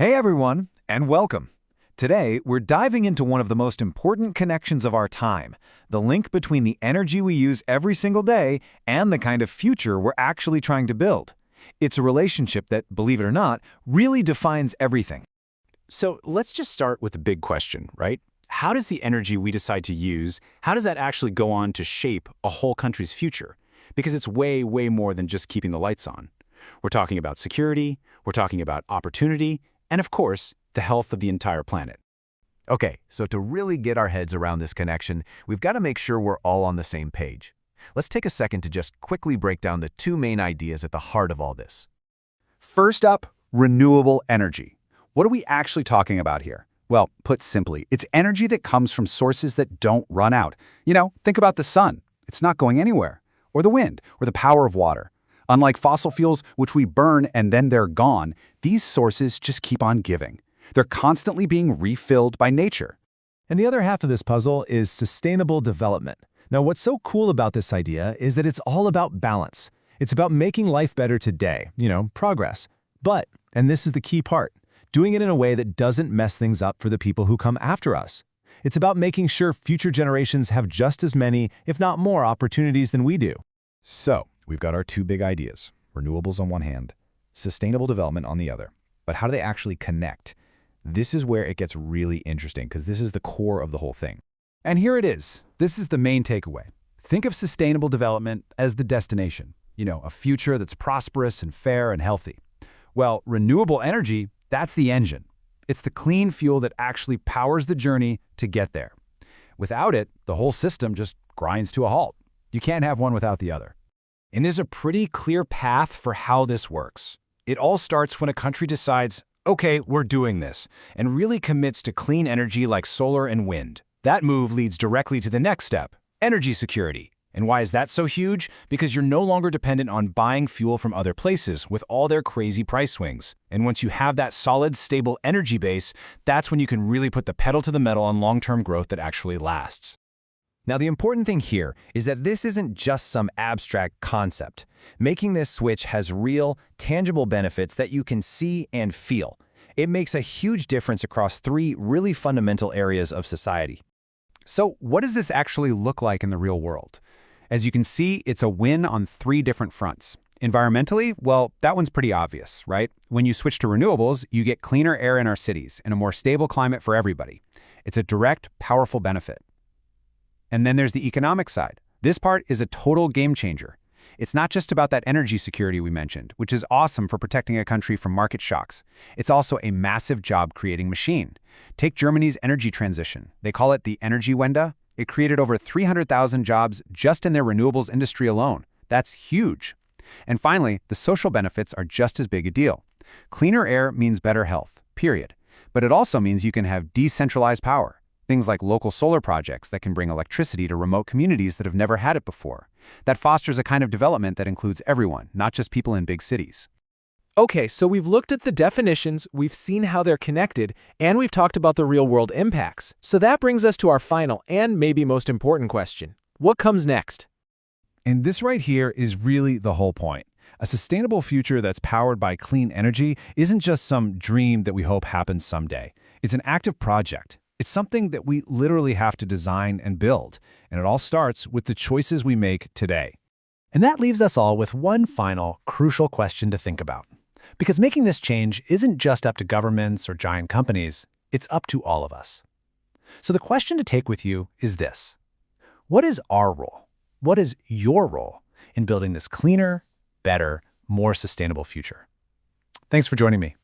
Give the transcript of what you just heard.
Hey everyone, and welcome. Today, we're diving into one of the most important connections of our time, the link between the energy we use every single day and the kind of future we're actually trying to build. It's a relationship that, believe it or not, really defines everything. So let's just start with the big question, right? How does the energy we decide to use, how does that actually go on to shape a whole country's future? Because it's way, way more than just keeping the lights on. We're talking about security, we're talking about opportunity, and of course, the health of the entire planet. Okay, so to really get our heads around this connection, we've got to make sure we're all on the same page. Let's take a second to just quickly break down the two main ideas at the heart of all this. First up, renewable energy. What are we actually talking about here? Well, put simply, it's energy that comes from sources that don't run out. Think about the sun. It's not going anywhere. Or the wind, or the power of water. Unlike fossil fuels, which we burn and then they're gone, these sources just keep on giving. They're constantly being refilled by nature. And the other half of this puzzle is sustainable development. Now, what's so cool about this idea is that it's all about balance. It's about making life better today, progress. But, and this is the key part, doing it in a way that doesn't mess things up for the people who come after us. It's about making sure future generations have just as many, if not more, opportunities than we do. So, we've got our two big ideas, renewables on one hand, sustainable development on the other. But how do they actually connect? This is where it gets really interesting because this is the core of the whole thing. And here it is. This is the main takeaway. Think of sustainable development as the destination, a future that's prosperous and fair and healthy. Well, renewable energy, that's the engine. It's the clean fuel that actually powers the journey to get there. Without it, the whole system just grinds to a halt. You can't have one without the other. And there's a pretty clear path for how this works. It all starts when a country decides, okay, we're doing this, and really commits to clean energy like solar and wind. That move leads directly to the next step, energy security. And why is that so huge? Because you're no longer dependent on buying fuel from other places with all their crazy price swings. And once you have that solid, stable energy base, that's when you can really put the pedal to the metal on long-term growth that actually lasts. Now, the important thing here is that this isn't just some abstract concept. Making this switch has real, tangible benefits that you can see and feel. It makes a huge difference across three really fundamental areas of society. So what does this actually look like in the real world? As you can see, it's a win on three different fronts. Environmentally, well, that one's pretty obvious, right? When you switch to renewables, you get cleaner air in our cities and a more stable climate for everybody. It's a direct, powerful benefit. And then there's the economic side. This part is a total game changer. It's not just about that energy security we mentioned, which is awesome for protecting a country from market shocks. It's also a massive job-creating machine. Take Germany's energy transition. They call it the Energiewende. It created over 300,000 jobs just in their renewables industry alone. That's huge. And finally, the social benefits are just as big a deal. Cleaner air means better health, period. But it also means you can have decentralized power. Things like local solar projects that can bring electricity to remote communities that have never had it before. That fosters a kind of development that includes everyone, not just people in big cities. Okay, so we've looked at the definitions, we've seen how they're connected, and we've talked about the real-world impacts. So that brings us to our final and maybe most important question. What comes next? And this right here is really the whole point. A sustainable future that's powered by clean energy isn't just some dream that we hope happens someday. It's an active project. It's something that we literally have to design and build, and it all starts with the choices we make today. And that leaves us all with one final, crucial question to think about. Because making this change isn't just up to governments or giant companies, it's up to all of us. So the question to take with you is this. What is our role? What is your role in building this cleaner, better, more sustainable future? Thanks for joining me.